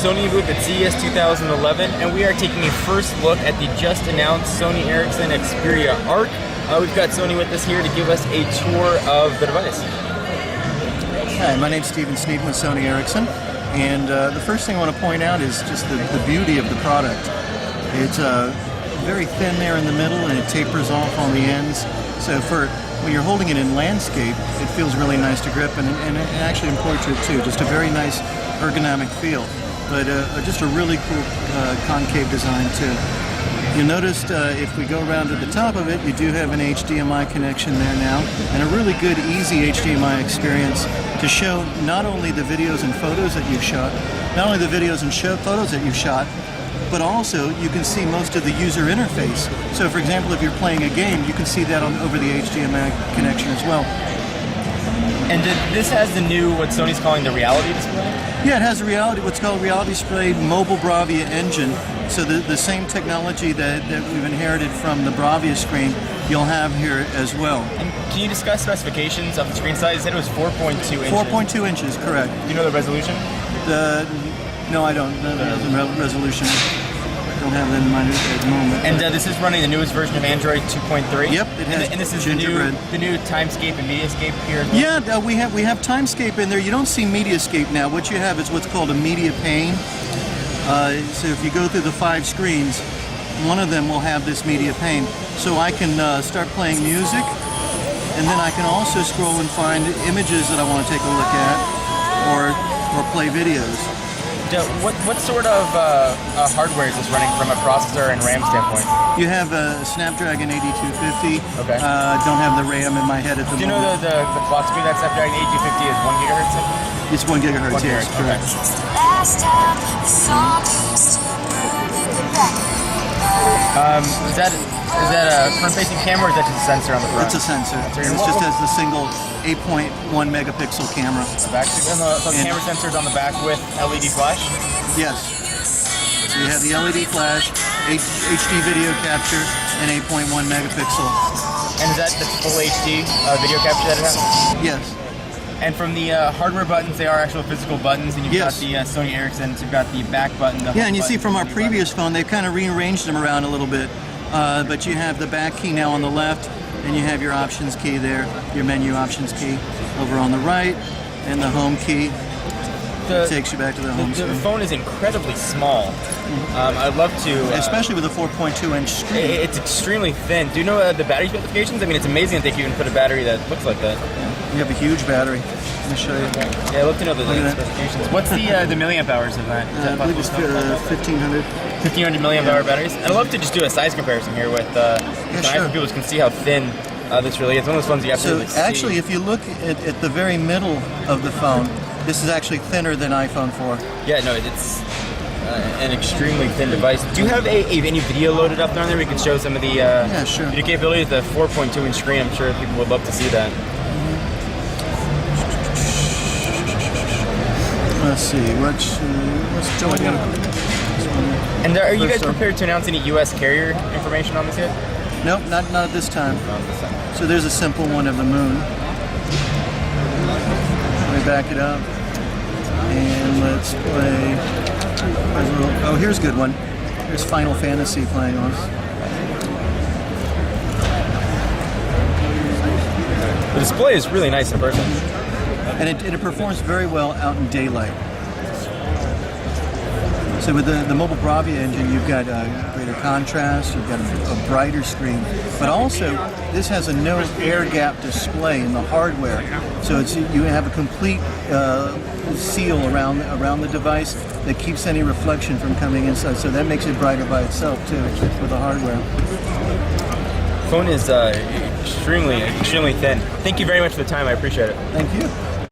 Sony booth at CES 2011, and we are taking a first look at the just announced Sony Ericsson Xperia Arc. We've got Sony with us here to give us a tour of the device. Hi, my name's Stephen Sneeden with Sony Ericsson, and the first thing I want to point out is just the beauty of the product. It's very thin there in the middle, and it tapers off on the ends. So when you're holding it in landscape, it feels really nice to grip, and actually in portrait too. Just a very nice ergonomic feel, but just a really cool concave design too. You'll notice if we go around to the top of it, you do have an HDMI connection there now, and a really good, easy HDMI experience to show not only the videos and photos that you've shot, photos that you've shot, but also you can see most of the user interface. So for example, if you're playing a game, you can see that over the HDMI connection as well. And this has the new, what Sony's calling the reality display? Yeah, it has a what's called reality display mobile Bravia engine. So the same technology that we've inherited from the Bravia screen, you'll have here as well. And can you discuss specifications of the screen size? You said it was 4.2 inches. 4.2 inches, correct. Do you know the resolution? No, I don't. The resolution. I don't have that in mind at the moment. And this is running the newest version of Android 2.3. Yep, it has. And this is the new Timescape and Mediascape here as well? Yeah, we have Timescape in there. You don't see Mediascape now. What you have is what's called a media pane. So if you go through the 5 screens, one of them will have this media pane. So I can start playing music, and then I can also scroll and find images that I want to take a look at, or play videos. What sort of hardware is this running from a processor and RAM standpoint? You have a Snapdragon 8250. Okay. Don't have the RAM in my head at the moment. Do you know the clock speed that Snapdragon 8250 is 1 gigahertz? It's 1 gigahertz, yes, correct. Is that a front-facing camera, or is that just a sensor on the front? It's a sensor. It just has the single 8.1 megapixel camera. So camera sensors on the back with LED flash? Yes. So you have the LED flash, HD video capture, and 8.1 megapixel. And is that the full HD video capture that it has? Yes. And from the hardware buttons, they are actual physical buttons, and you've got the Sony Ericsson, so you've got the back button. Yeah, and you see from our previous phone, they've kind of rearranged them around a little bit. But you have the back key now on the left, and you have your options key there, your menu options key over on the right, and the home key. It takes you back to the home screen. The phone is incredibly small. I'd love to... especially with a 4.2-inch screen. It's extremely thin. Do you know the battery specifications? I mean, it's amazing that they can even put a battery that looks like that. Yeah. You have a huge battery. Let me show you. Yeah, I'd love to know the specifications. What's the milliamp hours of that? I believe it's 1,500. 1,500 milliamp hour batteries. And I'd love to just do a size comparison here with sure. People can see how thin this really is. One of those phones you absolutely see. So actually, if you look at the very middle of the phone, this is actually thinner than iPhone 4. Yeah, no, it's an extremely thin device. Do you have any video loaded up on there? We can show some of the sure. video capabilities. The 4.2-inch screen, I'm sure people would love to see that. Let's see, what's going on? And are you guys prepared to announce any U.S. carrier information on this yet? Nope, not at this time. So there's a simple one of the moon. Let me back it up. And let's play. Oh, here's a good one. Here's Final Fantasy playing on. The display is really nice in person. And it performs very well out in daylight. So with the mobile Bravia engine, you've got greater contrast, you've got a brighter screen, but also this has a no air gap display in the hardware. So you have a complete seal around the device that keeps any reflection from coming inside. So that makes it brighter by itself too with the hardware. Phone is extremely thin. Thank you very much for the time. I appreciate it. Thank you.